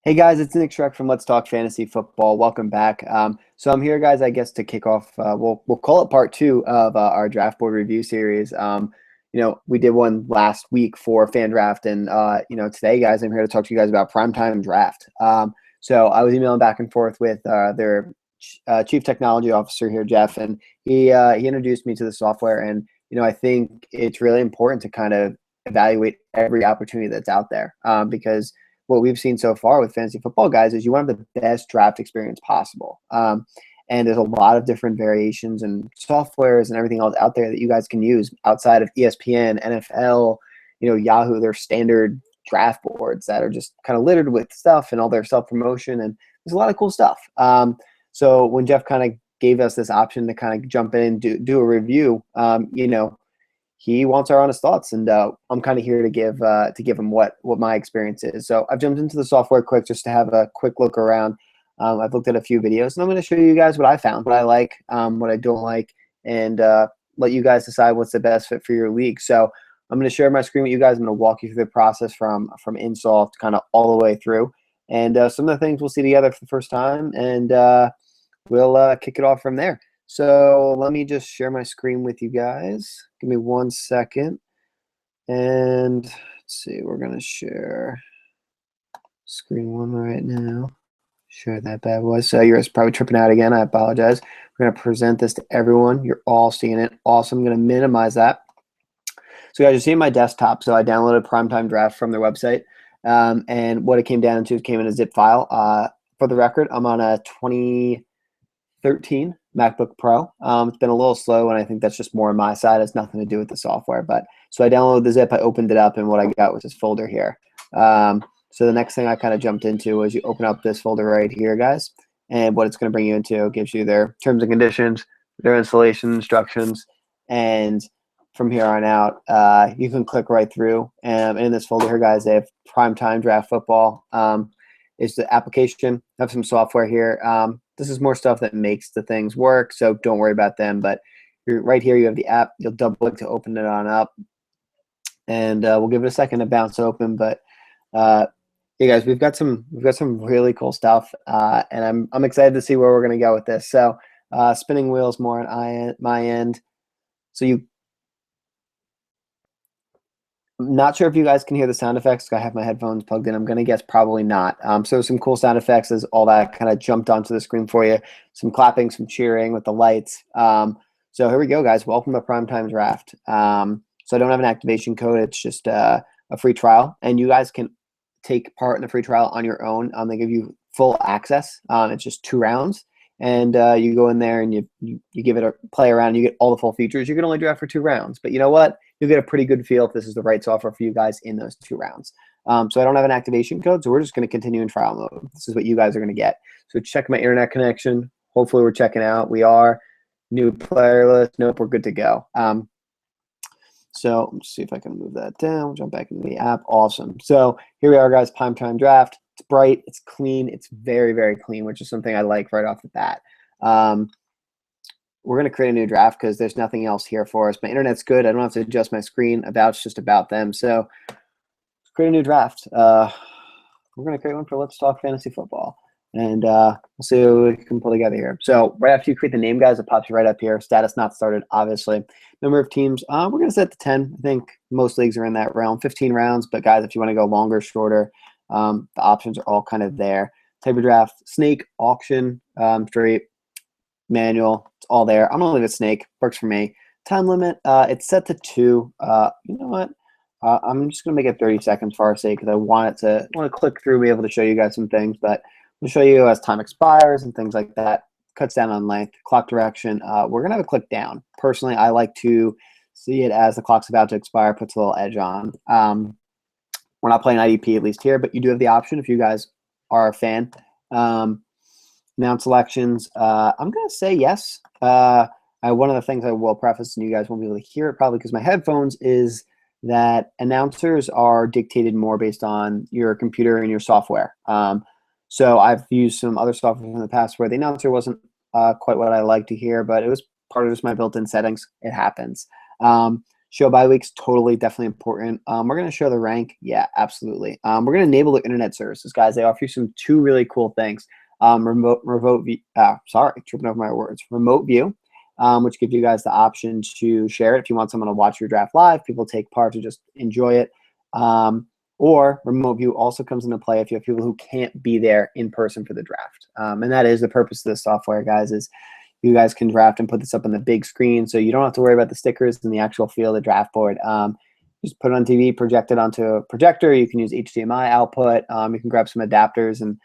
Hey guys, it's Nick Shrek from Let's Talk Fantasy Football. Welcome back. So I'm here, guys, I guess to kick off. We'll call it part two of our draft board review series. We did one last week for Fan Draft, and today, guys, I'm here to talk to you guys about PrimeTime Draft. So I was emailing back and forth with their chief technology officer here, Jeff, and he introduced me to the software, and I think it's really important to kind of evaluate every opportunity that's out there because what we've seen so far with fantasy football guys is you want the best draft experience possible. And there's a lot of different variations and softwares and everything else out there that you guys can use outside of ESPN, NFL, Yahoo, their standard draft boards that are just kind of littered with stuff and all their self-promotion. And there's a lot of cool stuff. So when Jeff kind of gave us this option to kind of jump in and do a review, he wants our honest thoughts, and I'm kind of here to give him what my experience is. So I've jumped into the software quick just to have a quick look around. I've looked at a few videos, and I'm going to show you guys what I found, what I like, what I don't like, and let you guys decide what's the best fit for your league. So I'm going to share my screen with you guys. I'm going to walk you through the process from install to kind of all the way through, and some of the things we'll see together for the first time, and we'll kick it off from there. So let me just share my screen with you guys. Give me 1 second. And let's see, we're going to share screen one right now. Share that bad boy. So you're probably tripping out again. I apologize. We're going to present this to everyone. You're all seeing it. Awesome. I'm going to minimize that. So guys, you're seeing my desktop. So I downloaded PrimeTime Draft from their website. And what it came down to came in a zip file. For the record, I'm on a 2013 MacBook Pro. It's been a little slow, and I think that's just more on my side. It's nothing to do with the software. But so I downloaded the zip, I opened it up, and what I got was this folder here. So the next thing I kind of jumped into was you open up this folder right here, guys, and what it's going to bring you into gives you their terms and conditions, their installation instructions, and from here on out, you can click right through. And in this folder here, guys, they have PrimeTime Draft Football. It's the application. I have some software here. This is more stuff that makes the things work, so don't worry about them. But you're right here, you have the app. You'll double click to open it on up, and we'll give it a second to bounce open. But hey guys, we've got some really cool stuff, and I'm excited to see where we're gonna go with this. So spinning wheels more on my end. So I'm not sure if you guys can hear the sound effects. I have my headphones plugged in. I'm going to guess probably not. So some cool sound effects as all that kind of jumped onto the screen for you. Some clapping, some cheering with the lights. So here we go, guys. Welcome to PrimeTime Draft. So I don't have an activation code. It's just a free trial. And you guys can take part in the free trial on your own. They give you full access. It's just 2 rounds. And you go in there and you give it a play around. You get all the full features. You can only draft for 2 rounds. But you know what? You'll get a pretty good feel if this is the right software for you guys in those 2 rounds. So I don't have an activation code, so we're just going to continue in trial mode. This is what you guys are going to get. So check my internet connection. Hopefully we're checking out. We are. New player list. Nope, we're good to go. So let's see if I can move that down. Jump back into the app. Awesome. So here we are, guys. PrimeTime Draft. It's bright. It's clean. It's very, very clean, which is something I like right off the bat. We're going to create a new draft because there's nothing else here for us. My internet's good. I don't have to adjust my screen. About's just about them. So let's create a new draft. We're going to create one for Let's Talk Fantasy Football. And we'll see what we can pull together here. So right after you create the name, guys, it pops you right up here. Status not started, obviously. Number of teams, we're going to set to 10. I think most leagues are in that realm. 15 rounds. But, guys, if you want to go longer, shorter, the options are all kind of there. Type of draft, snake, auction, straight, manual, it's all there. I'm gonna leave it snake, works for me. Time limit, it's set to 2. You know what? I'm just gonna make it 30 seconds for our sake because I want to click through, be able to show you guys some things, but we'll show you as time expires and things like that. Cuts down on length, clock direction. We're gonna have a click down. Personally, I like to see it as the clock's about to expire, puts a little edge on. We're not playing IDP at least here, but you do have the option if you guys are a fan. Noun selections, I'm going to say yes. One of the things I will preface, and you guys won't be able to hear it probably because my headphones, is that announcers are dictated more based on your computer and your software. So I've used some other software in the past where the announcer wasn't quite what I like to hear, but it was part of just my built-in settings. It happens. Show bye weeks, totally, definitely important. We're going to show the rank. Yeah, absolutely. We're going to enable the internet services, guys. They offer you two really cool things. Tripping over my words. Remote view, which gives you guys the option to share it if you want someone to watch your draft live. People take part to just enjoy it. Or remote view also comes into play if you have people who can't be there in person for the draft. And that is the purpose of this software, guys, is you guys can draft and put this up on the big screen, so you don't have to worry about the stickers and the actual feel of the draft board. Just put it on TV, project it onto a projector. You can use HDMI output. You can grab some adapters, and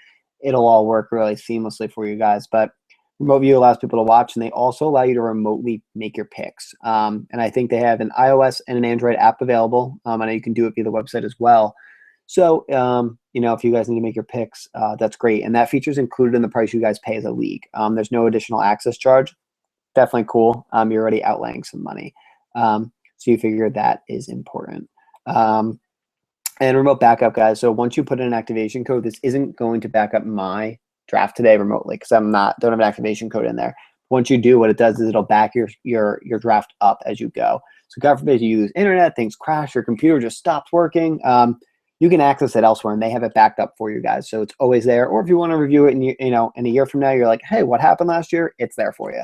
it'll all work really seamlessly for you guys. But remote view allows people to watch, and they also allow you to remotely make your picks. And I think they have an iOS and an Android app available. I know you can do it via the website as well. So, if you guys need to make your picks, that's great. And that feature is included in the price you guys pay as a league. There's no additional access charge. Definitely cool. You're already outlaying some money. So you figure that is important. And remote backup, guys. So once you put in an activation code, this isn't going to back up my draft today remotely because don't have an activation code in there. Once you do, what it does is it'll back your draft up as you go. So God forbid you use internet, things crash, your computer just stops working. You can access it elsewhere, and they have it backed up for you guys, so it's always there. Or if you want to review it, in a year from now, you're like, hey, what happened last year? It's there for you.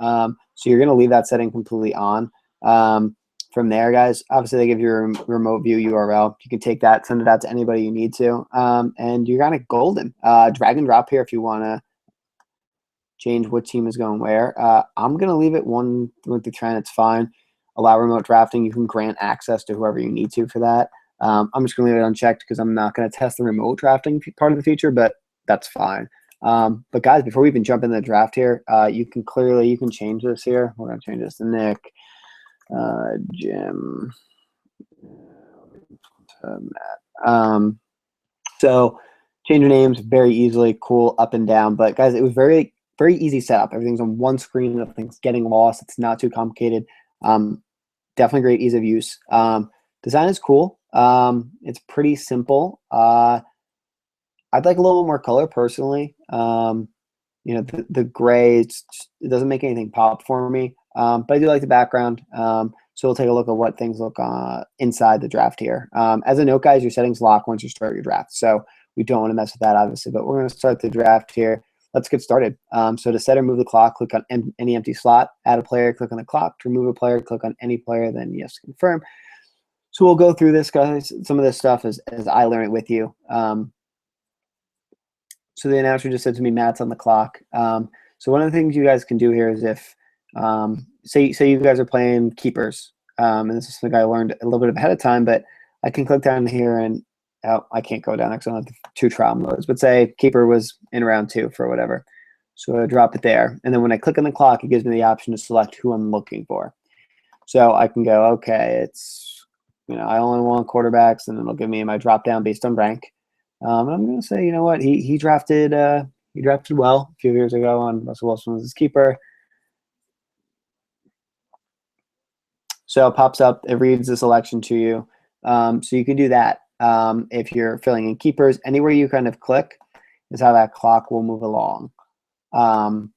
So you're going to leave that setting completely on. From there, guys, obviously they give you a remote view URL. You can take that, send it out to anybody you need to, and you're kind of golden. Drag and drop here if you want to change what team is going where. I'm going to leave it 1 through 10. It's fine. Allow remote drafting. You can grant access to whoever you need to for that. I'm just going to leave it unchecked because I'm not going to test the remote drafting part of the feature, but that's fine. But guys, before we even jump into the draft here, you can change this here. We're going to change this to Nick, Jim, to Matt. So change your names very easily, cool, up and down. But guys, it was very, very easy setup. Everything's on one screen. Nothing's getting lost. It's not too complicated. Definitely great ease of use. Design is cool. It's pretty simple. I'd like a little more color personally. The gray, it doesn't make anything pop for me. But I do like the background. So we'll take a look at what things look inside the draft here. As a note, guys, your settings lock once you start your draft. So we don't want to mess with that, obviously. But we're going to start the draft here. Let's get started. So to set or move the clock, click on any empty slot. Add a player, click on the clock. To remove a player, click on any player, then yes, confirm. So we'll go through this, guys. Some of this stuff as I learn it with you. So the announcer just said to me, Matt's on the clock. So one of the things you guys can do here is if, say you guys are playing keepers, and this is something I learned a little bit ahead of time, but I can click down here and I can't go down because I don't have the 2 trial modes, but say keeper was in round 2 for whatever. So I drop it there. And then when I click on the clock, it gives me the option to select who I'm looking for. So I can go, okay, it's, I only want quarterbacks, and then it'll give me my drop down based on rank. And I'm going to say, you know what, he drafted well a few years ago on Russell Wilson was his keeper. So it pops up, it reads the selection to you. So you can do that if you're filling in keepers. Anywhere you kind of click is how that clock will move along. So I'm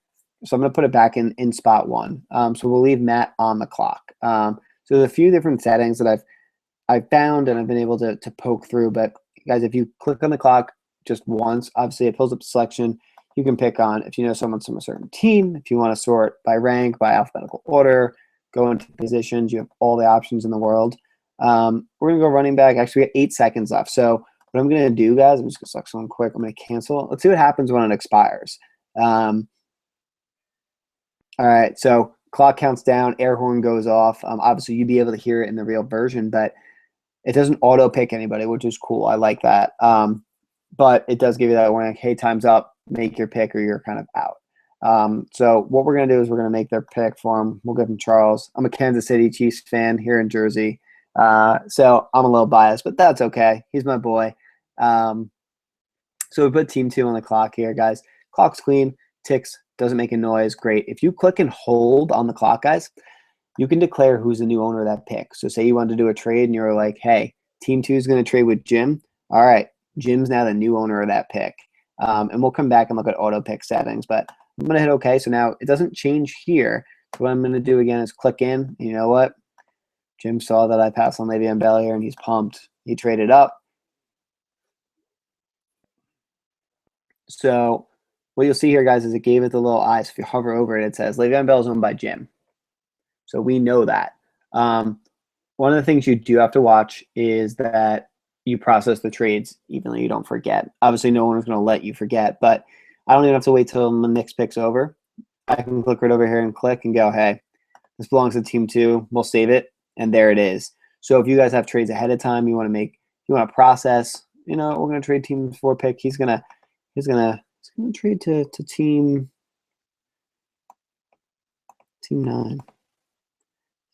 going to put it back in spot 1. So we'll leave Matt on the clock. So there's a few different settings that I've found and I've been able to poke through. But guys, if you click on the clock just once, obviously it pulls up the selection. You can pick on if you know someone's from a certain team, if you want to sort by rank, by alphabetical order, go into positions. You have all the options in the world. We're going to go running back. Actually, we have 8 seconds left. So what I'm going to do, guys, I'm just going to select someone quick. I'm going to cancel. Let's see what happens when it expires. All right, so clock counts down, air horn goes off. Obviously, you'd be able to hear it in the real version, but it doesn't auto-pick anybody, which is cool. I like that. But it does give you that warning, hey, time's up, make your pick or you're kind of out. So what we're going to do is we're going to make their pick for him. We'll give him Charles. I'm a Kansas City Chiefs fan here in Jersey. So I'm a little biased, but that's okay. He's my boy. So we put team 2 on the clock here, guys. Clock's clean, ticks, doesn't make a noise. Great. If you click and hold on the clock, guys, you can declare who's the new owner of that pick. So say you wanted to do a trade and you're like, hey, team 2 is going to trade with Jim. All right, Jim's now the new owner of that pick. And we'll come back and look at auto pick settings, but I'm going to hit OK. So now it doesn't change here. So what I'm going to do again is click in. You know what? Jim saw that I passed on Le'Veon Bell here, and he's pumped. He traded up. So what you'll see here, guys, is it gave it the little eye. So if you hover over it, it says Le'Veon Bell is owned by Jim. So we know that. One of the things you do have to watch is that you process the trades even though you don't forget. Obviously, no one is going to let you forget, but I don't even have to wait till my next pick's over. I can click right over here and click and go, hey, this belongs to team 2. We'll save it, and there it is. So if you guys have trades ahead of time, you want to process. We're going to trade team 4 pick. He's gonna trade to team 9,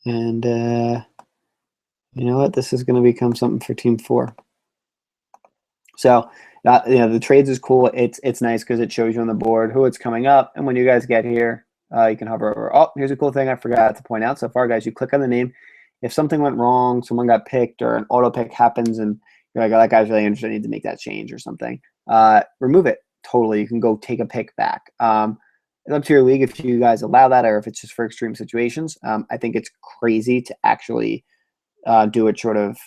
and you know what? This is going to become something for team 4. So, the trades is cool. It's nice because it shows you on the board who it's coming up. And when you guys get here, you can hover over. Oh, here's a cool thing I forgot to point out so far, guys. You click on the name. If something went wrong, someone got picked, or an auto pick happens, and you're like, oh, that guy's really interested, I need to make that change or something, remove it. Totally. You can go take a pick back. It's up to your league if you guys allow that or if it's just for extreme situations. I think it's crazy to actually do it short of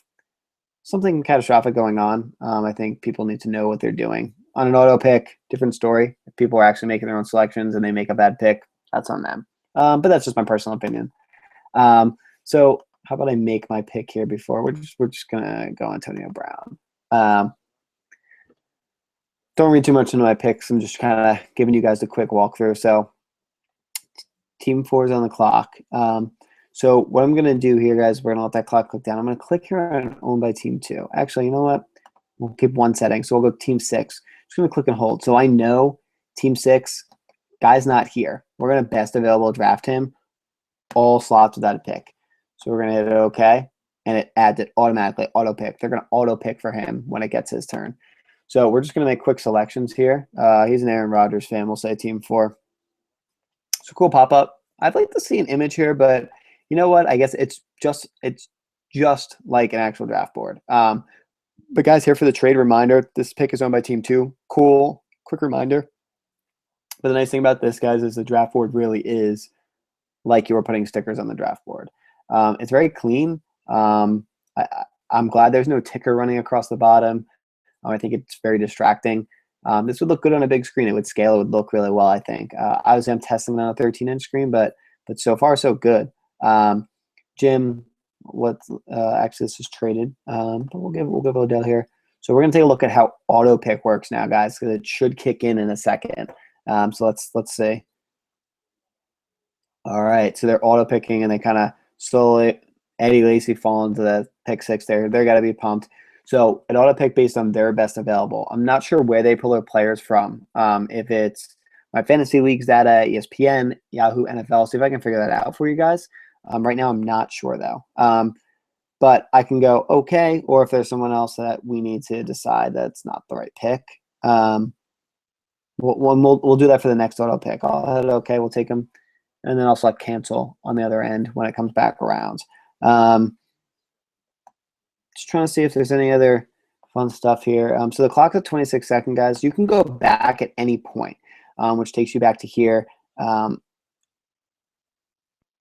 something catastrophic going on. I think people need to know what they're doing. On an auto pick, different story. If people are actually making their own selections and they make a bad pick, that's on them. But that's just my personal opinion. So how about I make my pick here before? We're just gonna go Antonio Brown. Don't read too much into my picks. I'm just kind of giving you guys a quick walkthrough. So team 4 is on the clock. So what I'm going to do here, guys, we're going to let that clock click down. I'm going to click here on owned by team 2. Actually, you know what? We'll keep one setting. So we'll go team 6. Just going to click and hold. So I know team 6, guy's not here. We're going to best available draft him, all slots without a pick. So we're going to hit it OK, and it adds it automatically, auto pick. They're going to auto pick for him when it gets his turn. So we're just going to make quick selections here. He's an Aaron Rodgers fan. We'll say team 4. So cool pop-up. I'd like to see an image here, but you know what? I guess it's just like an actual draft board. But guys, here for the trade reminder. This pick is owned by team 2. Cool, quick reminder. But the nice thing about this, guys, is the draft board really is like you were putting stickers on the draft board. It's very clean. I'm glad there's no ticker running across the bottom. I think it's very distracting. This would look good on a big screen. It would scale. It would look really well, I think. Obviously, I'm testing it on a 13-inch screen, but so far, so good. Jim, actually, this is traded. But we'll give Odell here. So we're going to take a look at how auto pick works now, guys, because it should kick in a second. So let's see. All right, so they're auto picking, and they kind of slowly Eddie Lacy fall into the pick 6 there. They're got to be pumped. So an auto pick based on their best available. I'm not sure where they pull their players from. If it's my fantasy leagues data, ESPN, Yahoo, NFL. See if I can figure that out for you guys. Right now, I'm not sure though. But I can go okay, or if there's someone else that we need to decide that's not the right pick, we'll do that for the next auto pick. I'll hit okay. We'll take them, and then I'll select cancel on the other end when it comes back around. Just trying to see if there's any other fun stuff here. So the clock's at 26 seconds, guys. You can go back at any point, which takes you back to here.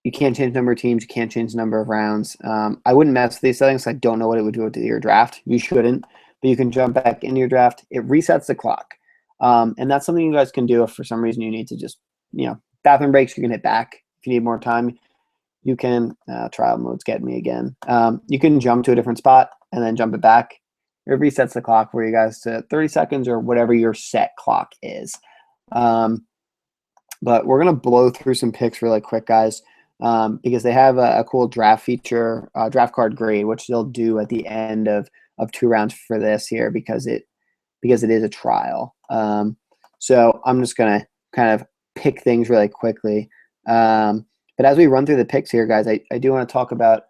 You can't change the number of teams. You can't change the number of rounds. I wouldn't mess with these settings. I don't know what it would do to your draft. You shouldn't, but you can jump back into your draft. It resets the clock, and that's something you guys can do if for some reason you need to just, bathroom breaks. You can hit back if you need more time. You can trial mode's getting me again. You can jump to a different spot and then jump it back. It resets the clock for you guys to 30 seconds or whatever your set clock is. But we're gonna blow through some picks really quick, guys, because they have a cool draft feature, draft card grade, which they'll do at the end of 2 rounds for this here because it is a trial. So I'm just gonna kind of pick things really quickly. But as we run through the picks here, guys, I do want to talk about,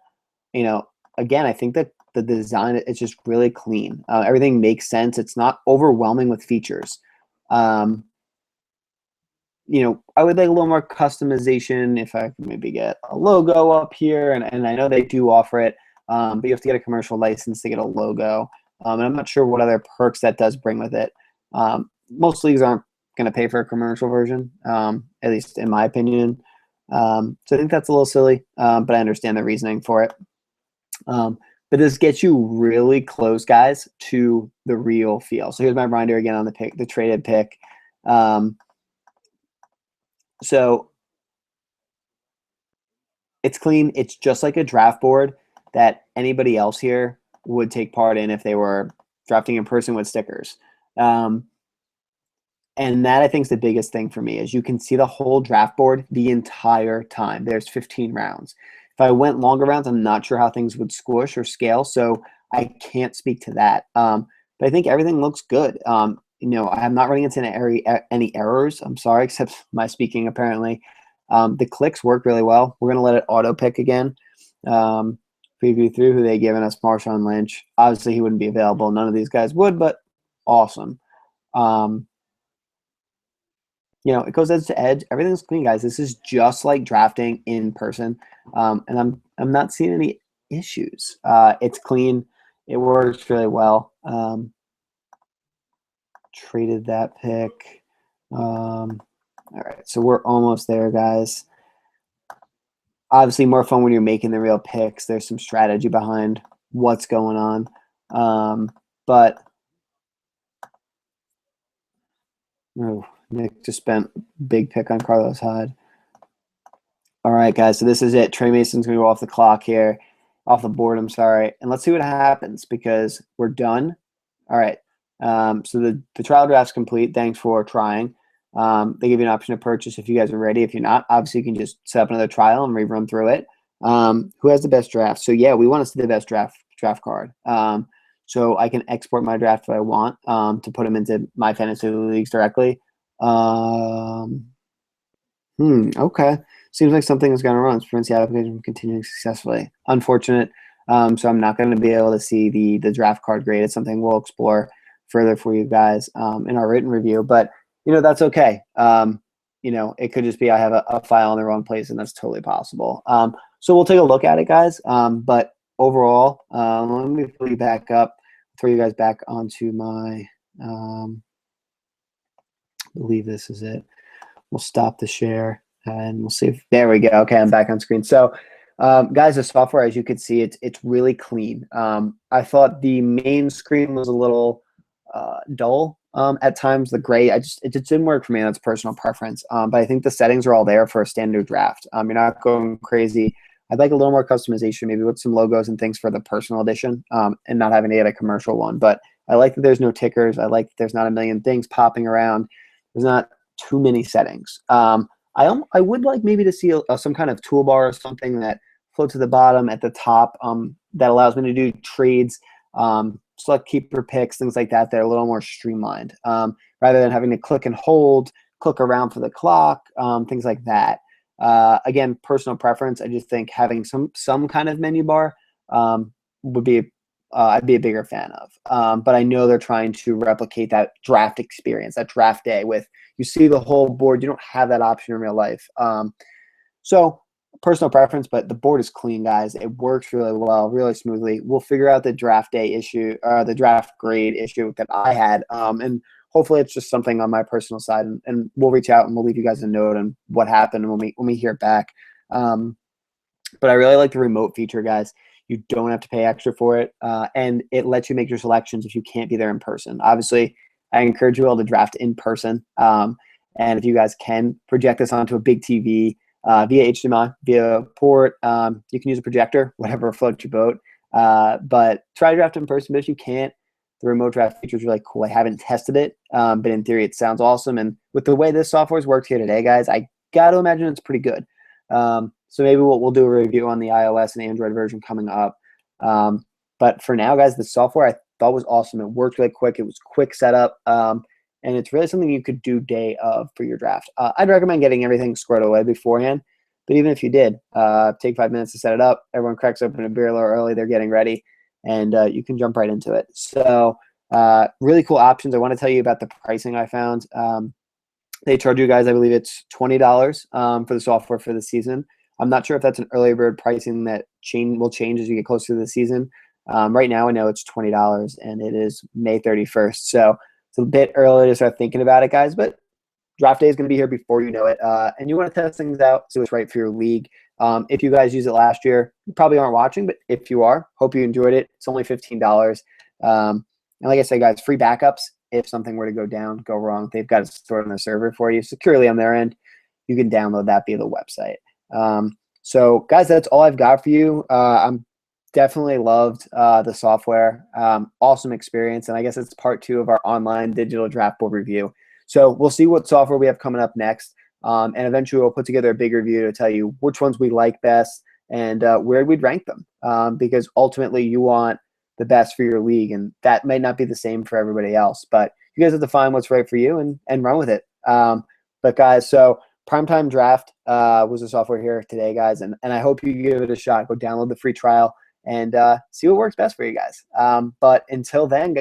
again, I think that the design is just really clean. Everything makes sense. It's not overwhelming with features. I would like a little more customization if I could maybe get a logo up here. And I know they do offer it, but you have to get a commercial license to get a logo. And I'm not sure what other perks that does bring with it. Most leagues aren't going to pay for a commercial version, at least in my opinion. So I think that's a little silly, but I understand the reasoning for it. But this gets you really close, guys, to the real feel. So here's my reminder again on the pick, the traded pick. So it's clean. It's just like a draft board that anybody else here would take part in if they were drafting in person with stickers. And that, I think, is the biggest thing for me, is you can see the whole draft board the entire time. There's 15 rounds. If I went longer rounds, I'm not sure how things would squish or scale, so I can't speak to that. But I think everything looks good. I'm not running into any errors. I'm sorry, except my speaking, apparently. The clicks work really well. We're going to let it auto-pick again. Preview through who they given us. Marshawn Lynch. Obviously, he wouldn't be available. None of these guys would, but awesome. It goes edge to edge. Everything's clean, guys. This is just like drafting in person, and I'm not seeing any issues. It's clean. It works really well. Traded that pick. All right, so we're almost there, guys. Obviously, more fun when you're making the real picks. There's some strategy behind what's going on, but oh, Nick just spent big pick on Carlos Hyde. All right, guys, so this is it. Trey Mason's going to go off the clock here, off the board, I'm sorry. And let's see what happens, because we're done. All right, so the trial draft's complete. Thanks for trying. They give you an option to purchase if you guys are ready. If you're not, obviously you can just set up another trial and rerun through it. Who has the best draft? So, yeah, we want to see the best draft card. So I can export my draft if I want to put them into my fantasy leagues directly. Okay. Seems like something is going to run. Prevents the application from continuing successfully. Unfortunate. So I'm not going to be able to see the draft card grade. It's something we'll explore further for you guys in our written review. But, that's okay. It could just be I have a file in the wrong place, and that's totally possible. So we'll take a look at it, guys. But overall, let me pull you back up, throw you guys back onto my I believe this is it. We'll stop the share and we'll see if there we go. Okay, I'm back on screen. So guys, the software, as you can see, it's really clean. I thought the main screen was a little dull at times. The gray, it just didn't work for me. That's personal preference. But I think the settings are all there for a standard draft. You're not going crazy. I'd like a little more customization, maybe with some logos and things for the personal edition, and not having to get a commercial one. But I like that there's no tickers. I like that there's not a million things popping around. There's not too many settings. I would like maybe to see some kind of toolbar or something that floats to the bottom at the top that allows me to do trades, select keeper picks, things like that. They're a little more streamlined rather than having to click and hold, click around for the clock, things like that. Again, personal preference. I just think having some kind of menu bar would be I'd be a bigger fan of. But I know they're trying to replicate that draft experience, that draft day with you see the whole board. You don't have that option in real life. So personal preference, but the board is clean, guys. It works really well, really smoothly. We'll figure out the draft day issue, the draft grade issue that I had, and hopefully it's just something on my personal side, and we'll reach out and we'll leave you guys a note on what happened when we hear back. But I really like the remote feature, guys. You don't have to pay extra for it, and it lets you make your selections if you can't be there in person. Obviously, I encourage you all to draft in person, and if you guys can project this onto a big TV via HDMI, via port, you can use a projector, whatever floats your boat. But try to draft in person, but if you can't, the remote draft feature is really cool. I haven't tested it, but in theory, it sounds awesome. And with the way this software's worked here today, guys, I got to imagine it's pretty good. So maybe we'll do a review on the iOS and Android version coming up. But for now, guys, the software I thought was awesome. It worked really quick. It was quick setup. And it's really something you could do day of for your draft. I'd recommend getting everything squared away beforehand. But even if you did, take 5 minutes to set it up. Everyone cracks open a beer a little early. They're getting ready. And you can jump right into it. So really cool options. I want to tell you about the pricing I found. They charge you guys, I believe it's $20 for the software for the season. I'm not sure if that's an early bird pricing that will change as you get closer to the season. Right now, I know it's $20, and it is May 31st. So it's a bit early to start thinking about it, guys. But draft day is going to be here before you know it, and you want to test things out, see what's right for your league. If you guys used it last year, you probably aren't watching, but if you are, hope you enjoyed it. It's only $15. And like I said, guys, free backups. If something were to go wrong, they've got it stored on the server for you securely on their end. You can download that via the website. So, guys, that's all I've got for you. I'm definitely loved the software. Awesome experience. And I guess it's part 2 of our online digital draft board review. So we'll see what software we have coming up next. And eventually we'll put together a big review to tell you which ones we like best and where we'd rank them. Because ultimately you want the best for your league, and that may not be the same for everybody else. But you guys have to find what's right for you and run with it. But guys, so PrimeTime Draft was the software here today, guys, and I hope you give it a shot. Go download the free trial and see what works best for you guys. But until then,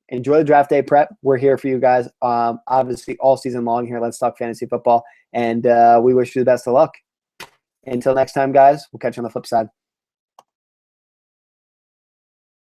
enjoy the draft day prep. We're here for you guys, obviously all season long here. Let's Talk Fantasy Football, and we wish you the best of luck. Until next time, guys, we'll catch you on the flip side.